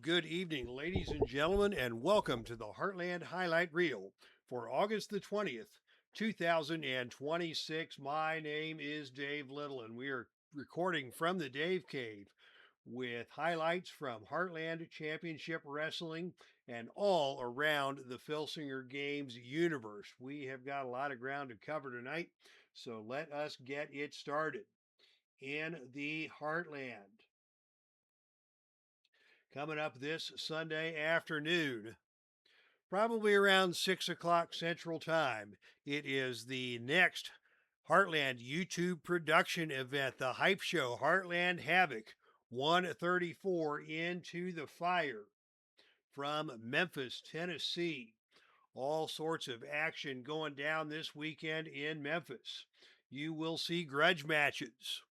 good evening, ladies and gentlemen, and welcome to the Heartland Highlight Reel for August the 20th, 2026. My name is Dave Little, and we are recording from the Dave Cave with highlights from Heartland Championship Wrestling and all around the Filsinger Games Universe. We have got a lot of ground to cover tonight, so let us get it started. In the Heartland, coming up this Sunday afternoon, probably around 6 o'clock Central Time. It is the next Heartland YouTube production event, the hype show Heartland Havoc 134 Into the Fire from Memphis, Tennessee. All sorts of action going down this weekend in Memphis. You will see grudge matches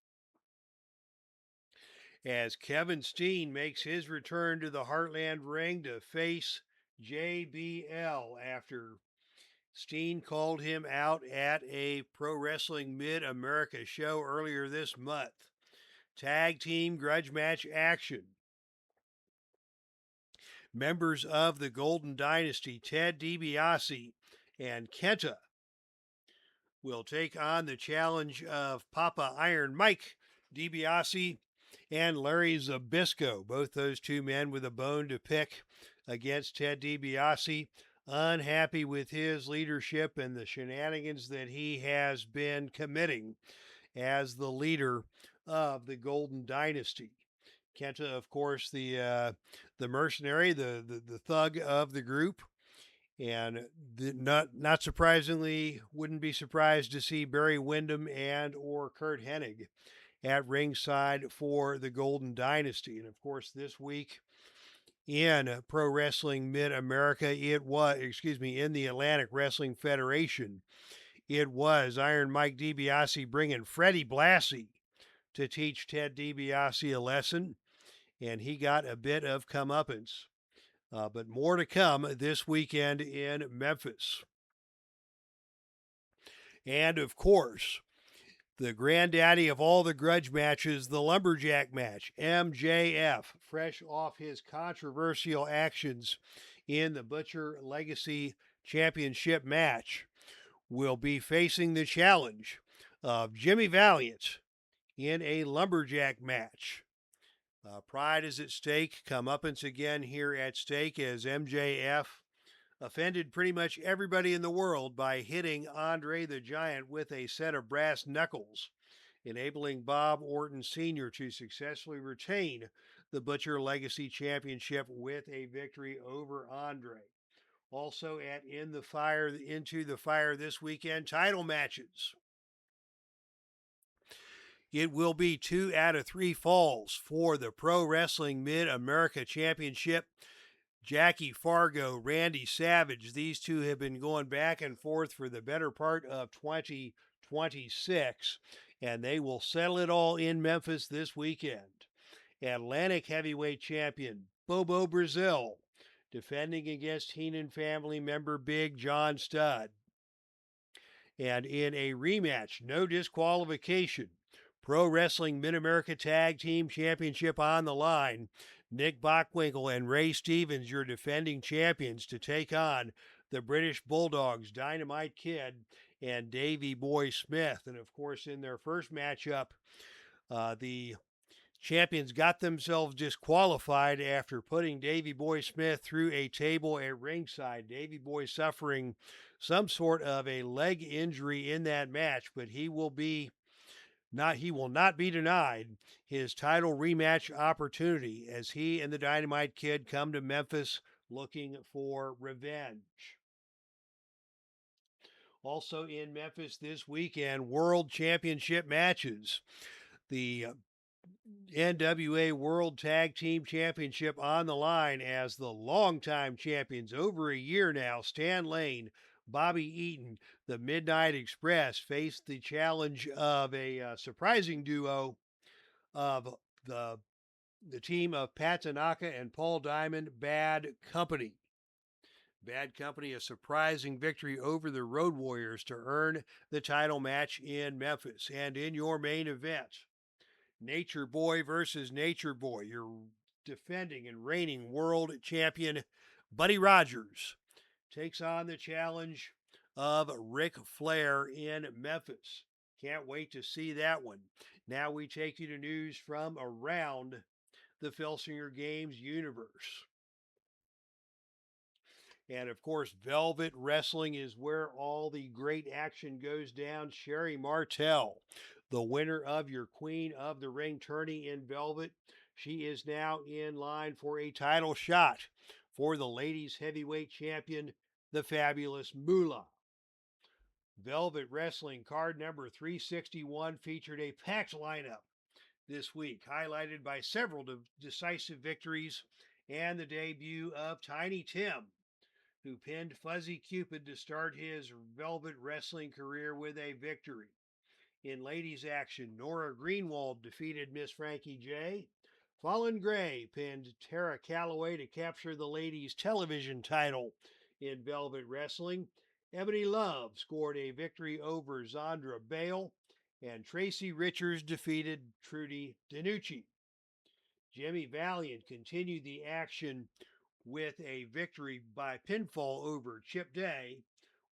as Kevin Steen makes his return to the Heartland ring to face JBL after Steen called him out at a Pro Wrestling Mid-America show earlier this month. Tag team grudge match action. Members of the Golden Dynasty, Ted DiBiase and Kenta, will take on the challenge of Papa Iron Mike DiBiase and Larry Zbyszko. Both those two men with a bone to pick against Ted DiBiase, unhappy with his leadership and the shenanigans that he has been committing as the leader of the Golden Dynasty. Kenta, of course, the mercenary, the thug of the group. And not surprisingly, wouldn't be surprised to see Barry Windham and or Kurt Hennig at ringside for the Golden Dynasty. And of course, this week in Pro Wrestling Mid-America, in the Atlantic Wrestling Federation, it was Iron Mike DiBiase bringing Freddie Blassie to teach Ted DiBiase a lesson, and he got a bit of comeuppance. But more to come this weekend in Memphis. And of course, the granddaddy of all the grudge matches, the Lumberjack match, MJF, fresh off his controversial actions in the Butcher Legacy Championship match, will be facing the challenge of Jimmy Valiant in a Lumberjack match. Pride is at stake, comeuppance again here at stake as MJF offended pretty much everybody in the world by hitting Andre the Giant with a set of brass knuckles, enabling Bob Orton Sr. to successfully retain the Butcher Legacy Championship with a victory over Andre. Also at Into the Fire this weekend, title matches. It will be 2 out of 3 falls for the Pro Wrestling Mid-America Championship. Jackie Fargo, Randy Savage, these two have been going back and forth for the better part of 2026, and they will settle it all in Memphis this weekend. Atlantic Heavyweight Champion Bobo Brazil, defending against Heenan family member Big John Studd. And in a rematch, no disqualification, Pro Wrestling Mid-America Tag Team Championship on the line, Nick Bockwinkel and Ray Stevens, your defending champions, to take on the British Bulldogs, Dynamite Kid and Davey Boy Smith. And of course, in their first matchup, the champions got themselves disqualified after putting Davey Boy Smith through a table at ringside. Davey Boy suffering some sort of a leg injury in that match, but he will not be denied his title rematch opportunity as he and the Dynamite Kid come to Memphis looking for revenge. Also in Memphis this weekend, World Championship matches. The NWA World Tag Team Championship on the line as the longtime champions over a year now, Stan Lane, Bobby Eaton, the Midnight Express, faced the challenge of a surprising duo of the team of Pat Tanaka and Paul Diamond, Bad Company. Bad Company, a surprising victory over the Road Warriors to earn the title match in Memphis. And in your main event, Nature Boy versus Nature Boy, your defending and reigning world champion Buddy Rogers takes on the challenge of Ric Flair in Memphis. Can't wait to see that one. Now we take you to news from around the Filsinger Games Universe. And of course, Velvet Wrestling is where all the great action goes down. Sherry Martel, the winner of your Queen of the Ring tourney in Velvet, she is now in line for a title shot for the ladies heavyweight champion, the fabulous Moolah. Velvet Wrestling card number 361 featured a packed lineup this week, highlighted by several decisive victories and the debut of Tiny Tim, who pinned Fuzzy Cupid to start his Velvet Wrestling career with a victory. In ladies action, Nora Greenwald defeated Miss Frankie J. Fallon Gray pinned Tara Calloway to capture the ladies television title in Velvet Wrestling. Ebony Love scored a victory over Zandra Bale, and Tracy Richards defeated Trudy Danucci. Jimmy Valiant continued the action with a victory by pinfall over Chip Day,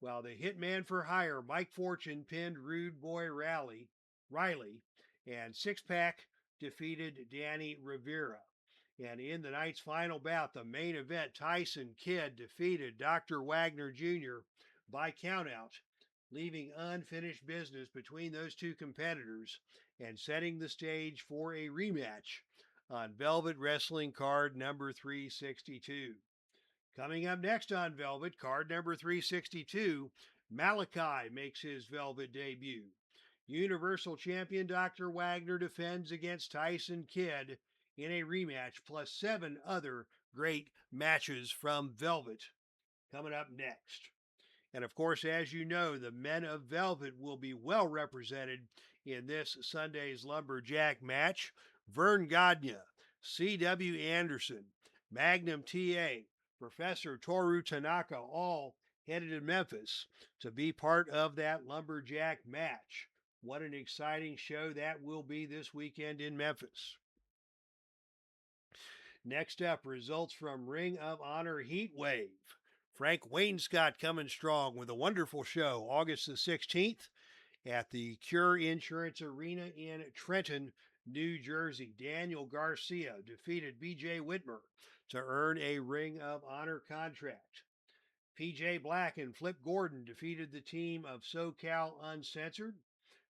while the Hitman for Hire Mike Fortune pinned Rude Boy Riley, and Six Pack defeated Danny Rivera. And in the night's final bout, the main event, Tyson Kidd defeated Dr. Wagner Jr. by countout, leaving unfinished business between those two competitors and setting the stage for a rematch on Velvet Wrestling card number 362. Coming up next on Velvet, card number 362, Malachi makes his Velvet debut. Universal Champion Dr. Wagner defends against Tyson Kidd in a rematch, plus 7 other great matches from Velvet coming up next. And of course, as you know, the men of Velvet will be well represented in this Sunday's Lumberjack match. Vern Gagne, C.W. Anderson, Magnum T.A., Professor Toru Tanaka, all headed to Memphis to be part of that Lumberjack match. What an exciting show that will be this weekend in Memphis. Next up, results from Ring of Honor Heatwave. Frank Wainscott coming strong with a wonderful show August the 16th at the Cure Insurance Arena in Trenton, New Jersey. Daniel Garcia defeated B.J. Whitmer to earn a Ring of Honor contract. P.J. Black and Flip Gordon defeated the team of SoCal Uncensored.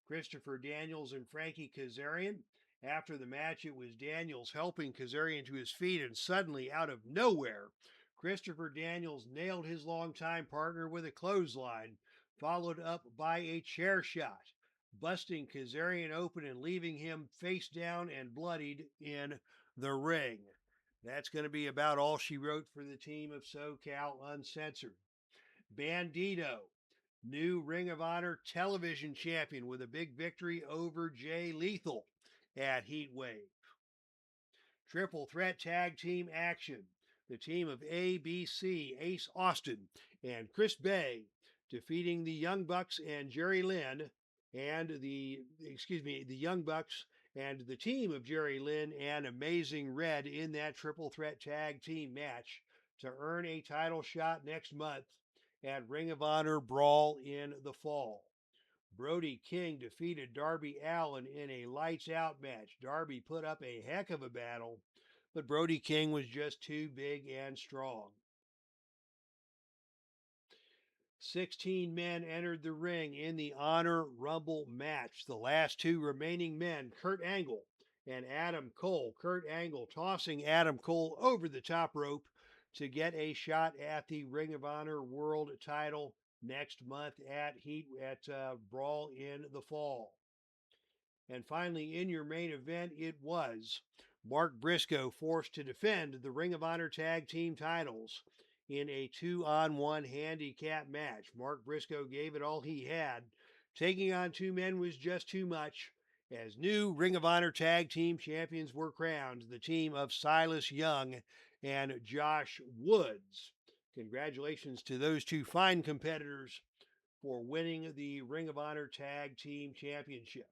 Christopher Daniels and Frankie Kazarian. After the match, it was Daniels helping Kazarian to his feet, and suddenly, out of nowhere, Christopher Daniels nailed his longtime partner with a clothesline, followed up by a chair shot, busting Kazarian open and leaving him face down and bloodied in the ring. That's going to be about all she wrote for the team of SoCal Uncensored. Bandito, new Ring of Honor television champion with a big victory over Jay Lethal at Heatwave. Triple threat tag team action. The team of ABC, Ace Austin, and Chris Bay defeating the Young Bucks and Jerry Lynn, and the Young Bucks and the team of Jerry Lynn and Amazing Red in that triple threat tag team match to earn a title shot next month at Ring of Honor Brawl in the fall. Brody King defeated Darby Allin in a lights out match. Darby put up a heck of a battle, but Brody King was just too big and strong. 16 men entered the ring in the Honor Rumble match. The last 2 remaining men, Kurt Angle and Adam Cole. Kurt Angle tossing Adam Cole over the top rope to get a shot at the Ring of Honor World title next month at Brawl in the fall. And finally, in your main event, it was Mark Briscoe forced to defend the Ring of Honor Tag Team titles in a 2-on-1 handicap match. Mark Briscoe gave it all he had. Taking on 2 men was just too much, as new Ring of Honor Tag Team champions were crowned, the team of Silas Young and Josh Woods. Congratulations to those 2 fine competitors for winning the Ring of Honor Tag Team Championship.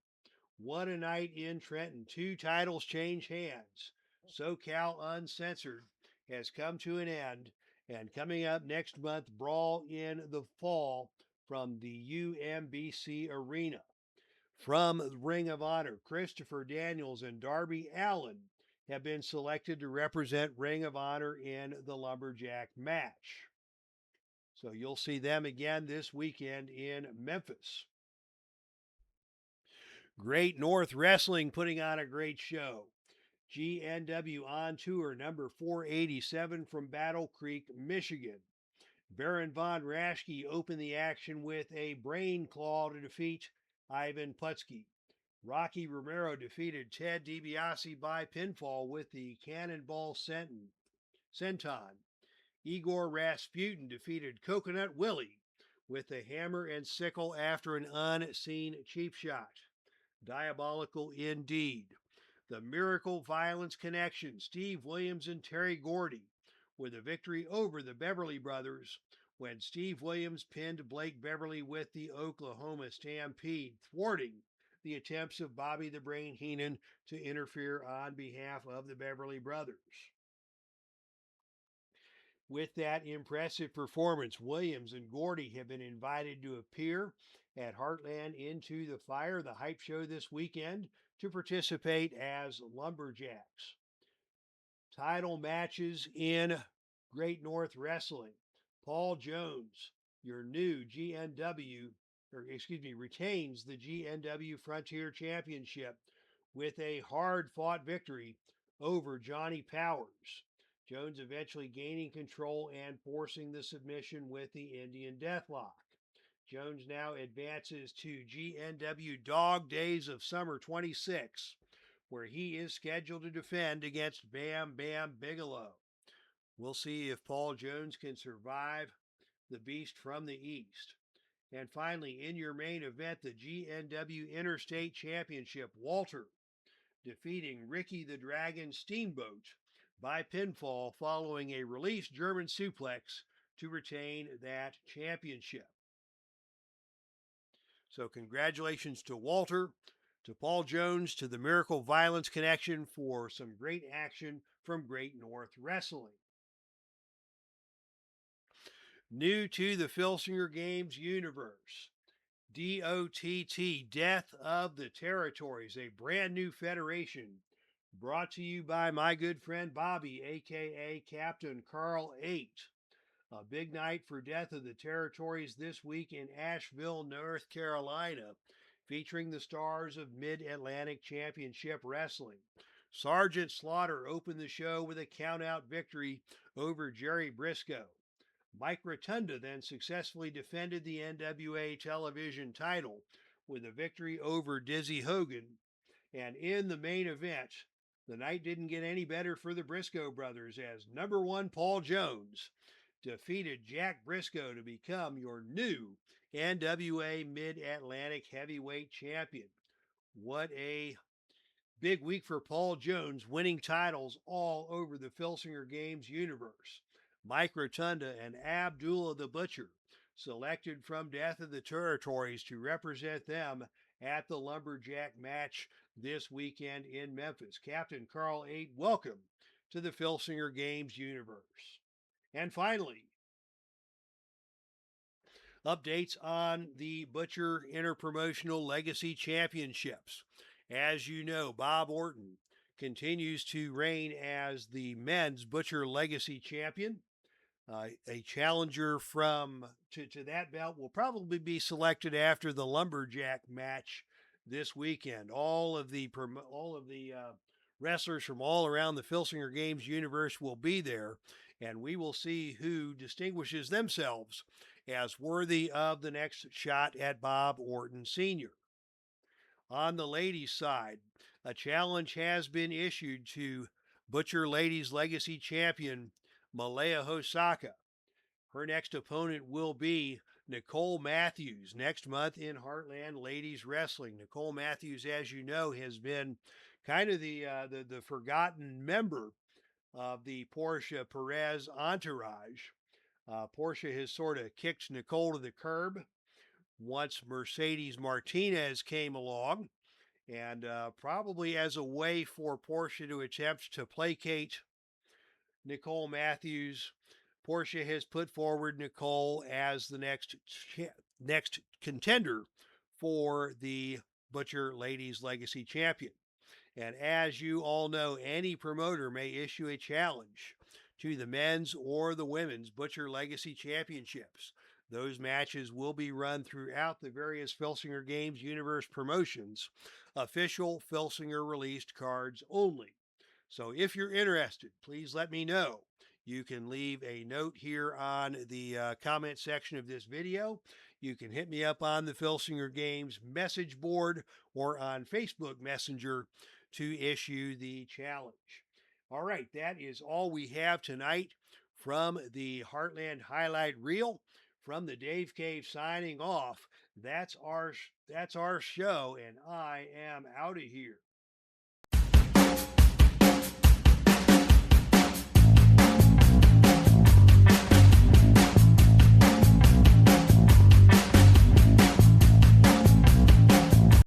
What a night in Trenton. 2 titles change hands. SoCal Uncensored has come to an end, and coming up next month, Brawl in the Fall from the UMBC Arena. From Ring of Honor, Christopher Daniels and Darby Allin have been selected to represent Ring of Honor in the Lumberjack match. So you'll see them again this weekend in Memphis. Great North Wrestling putting on a great show. GNW on tour number 487 from Battle Creek, Michigan. Baron von Raschke opened the action with a brain claw to defeat Ivan Putski. Rocky Romero defeated Ted DiBiase by pinfall with the Cannonball Senton. Igor Rasputin defeated Coconut Willie with the hammer and sickle after an unseen cheap shot. Diabolical indeed. The Miracle Violence Connection, Steve Williams and Terry Gordy, with a victory over the Beverly Brothers when Steve Williams pinned Blake Beverly with the Oklahoma Stampede, thwarting the attempts of Bobby the Brain Heenan to interfere on behalf of the Beverly Brothers. With that impressive performance, Williams and Gordy have been invited to appear at Heartland Into the Fire, the hype show this weekend, to participate as Lumberjacks. Title matches in Great North Wrestling. Paul Jones, your new retains the GNW Frontier Championship with a hard-fought victory over Johnny Powers. Jones eventually gaining control and forcing the submission with the Indian Deathlock. Jones now advances to GNW Dog Days of Summer 26, where he is scheduled to defend against Bam Bam Bigelow. We'll see if Paul Jones can survive the beast from the east. And finally, in your main event, the GNW Interstate Championship, Walter defeating Ricky the Dragon Steamboat by pinfall following a release German suplex to retain that championship. So congratulations to Walter, to Paul Jones, to the Miracle Violence Connection for some great action from Great North Wrestling. New to the Filsinger Games Universe, DOTT, Death of the Territories, a brand new federation brought to you by my good friend Bobby, aka Captain Carl 8. A big night for Death of the Territories this week in Asheville, North Carolina, featuring the stars of Mid-Atlantic Championship Wrestling. Sergeant Slaughter opened the show with a count-out victory over Jerry Briscoe. Mike Rotunda then successfully defended the NWA television title with a victory over Dizzy Hogan. And in the main event, the night didn't get any better for the Briscoe brothers as number one Paul Jones defeated Jack Briscoe to become your new NWA Mid-Atlantic Heavyweight Champion. What a big week for Paul Jones, winning titles all over the Filsinger Games universe. Mike Rotunda and Abdullah the Butcher selected from Death of the Territories to represent them at the Lumberjack match this weekend in Memphis. Captain Carl 8, welcome to the Filsinger Games universe. And finally, updates on the Butcher Interpromotional Legacy Championships. As you know, Bob Orton continues to reign as the men's Butcher Legacy Champion. A challenger to that belt will probably be selected after the Lumberjack match this weekend. All of the wrestlers from all around the Filsinger Games universe will be there, and we will see who distinguishes themselves as worthy of the next shot at Bob Orton Sr. On the ladies' side, a challenge has been issued to Butcher Ladies Legacy Champion Malaya Hosaka. Her next opponent will be Nicole Matthews next month in Heartland Ladies Wrestling. Nicole Matthews, as you know, has been kind of the forgotten member of the Portia Perez entourage. Portia has sort of kicked Nicole to the curb once Mercedes Martinez came along, And probably as a way for Portia to attempt to placate Nicole Matthews, Portia has put forward Nicole as the next contender for the Butcher Ladies Legacy Champion. And as you all know, any promoter may issue a challenge to the men's or the women's Butcher Legacy Championships. Those matches will be run throughout the various Filsinger Games Universe promotions, official Filsinger released cards only. So if you're interested, please let me know. You can leave a note here on the comment section of this video. You can hit me up on the Filsinger Games message board or on Facebook Messenger to issue the challenge. All right, that is all we have tonight from the Heartland highlight reel. From the Dave Cave signing off. That's our show, and I am out of here.